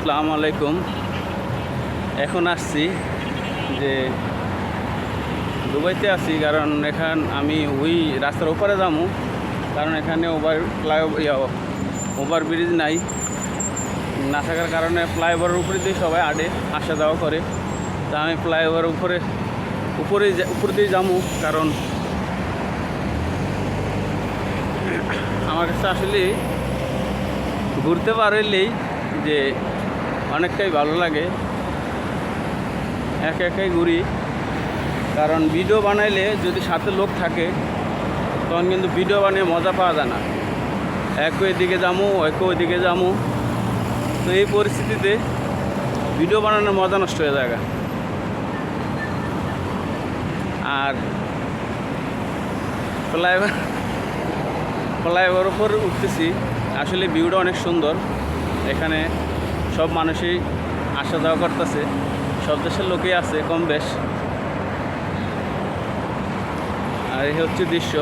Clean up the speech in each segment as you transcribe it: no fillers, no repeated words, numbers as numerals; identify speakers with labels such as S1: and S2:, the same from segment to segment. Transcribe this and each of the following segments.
S1: আসসালামু আলাইকুম। এখন আসছি যে দুবাইতে আছি, কারণ এখান আমি ওই রাস্তার ওপারে যাবো, কারণ এখানে ওভার ব্রিজ নাই, না থাকার কারণে ফ্লাইওভারের উপরে দিয়ে সবাই আসা যাওয়া করে। তা আমি ফ্লাইওভারের উপর দিয়ে যাবো, কারণ আমার কাছে আসলে ঘুরতে পারলেই যে অনেকটাই ভালো লাগে। একাই ঘুরি, কারণ ভিডিও বানাইলে যদি সাথে লোক থাকে তখন কিন্তু ভিডিও বানিয়ে মজা পাওয়া যায় না। এদিকে যাবো ওইদিকে যাবো, তো এই পরিস্থিতিতে ভিডিও বানানোর মজা নষ্ট হয়ে যায়। আর ফ্লাইওভার উপর উঠতেছি, আসলে ভিউটা অনেক সুন্দর। এখানে সব মানুষই আসা যাওয়া করতেছে, সব দেশের লোকই আছে কম বেশ। আর এই হচ্ছে দৃশ্য,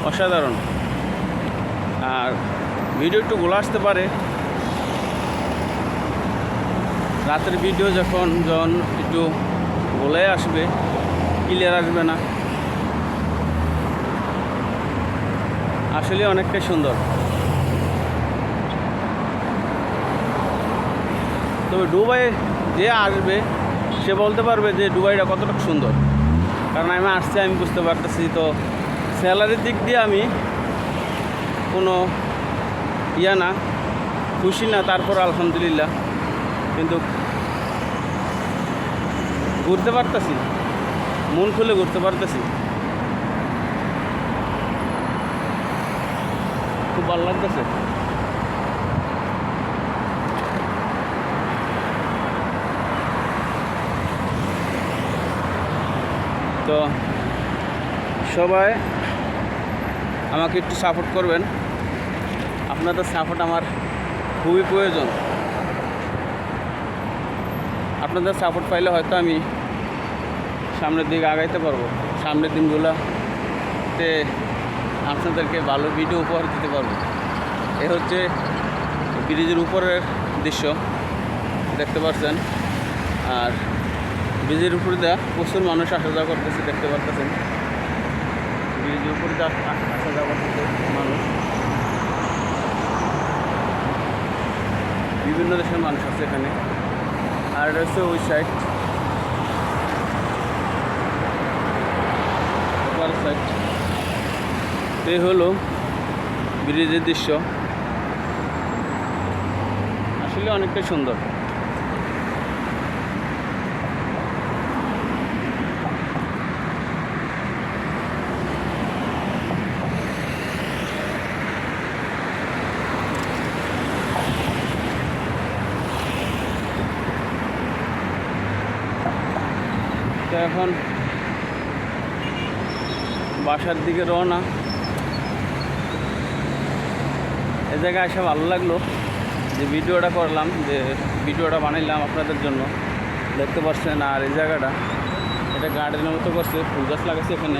S1: অসাধারণ। আর ভিডিও একটু গোলা আসতে পারে, রাতের ভিডিও যখন একটু গোলাই আসবে, ক্লিয়ার আসবে না। আসলে অনেকটাই সুন্দর। তবে দুবাই যে আসবে সে বলতে পারবে যে দুবাইটা কতটা সুন্দর, কারণ আমি আসছি, আমি বুঝতে পারতেছি। তো স্যালারির দিক দিয়ে আমি কোনো না, খুশি না, তারপর আলহামদুলিল্লাহ। কিন্তু ঘুরতে পারতেছি, মন খুলে ঘুরতে পারতেছি, খুব ভালো লাগতেছে। তো সবাই আমাকে একটু সাপোর্ট করবেন, আপনাদের সাপোর্ট আমার খুবই প্রয়োজন। আপনাদের সাপোর্ট পাইলে হয়তো আমি সামনের দিকে আগাইতে পারবো, সামনের দিনগুলোতে আপনাদেরকে ভালো ভিডিও উপহার দিতে পারবো। এ হচ্ছে ব্রিজের উপরের দৃশ্য, দেখতে পাচ্ছেন। আর ব্রিজের উপরে দেওয়া প্রচুর মানুষ আসা যাওয়া করতেছে, দেখতে পাচ্ছেন। ব্রিজের উপরে আসা যাওয়া করতেছে মানুষ, বিভিন্ন দেশের মানুষ আছে এখানে। আর এটা হচ্ছে ওই সাইড, এই হলো ব্রিজের দৃশ্য, আসলে অনেকটাই সুন্দর। তো এখন বাসার দিকে রওনা। এ জায়গায় এসে ভালো লাগলো যে ভিডিওটা করলাম, যে ভিডিওটা বানাইলাম আপনাদের জন্য, দেখতে পাচ্ছেন। আর এই জায়গাটা এটা গার্ডেনের মতো করছে, ফুল গাছ লাগাচ্ছে এখানে।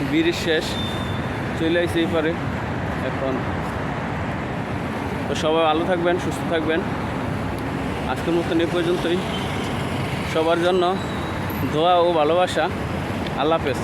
S1: ব্রিজ শেষ, চলে আসছে এই পারে এখন। তো সবাই ভালো থাকবেন, সুস্থ থাকবেন। আজকের মতন এই পর্যন্তই। সবার জন্য দোয়া ও ভালোবাসা। আল্লাহ হাফেজ।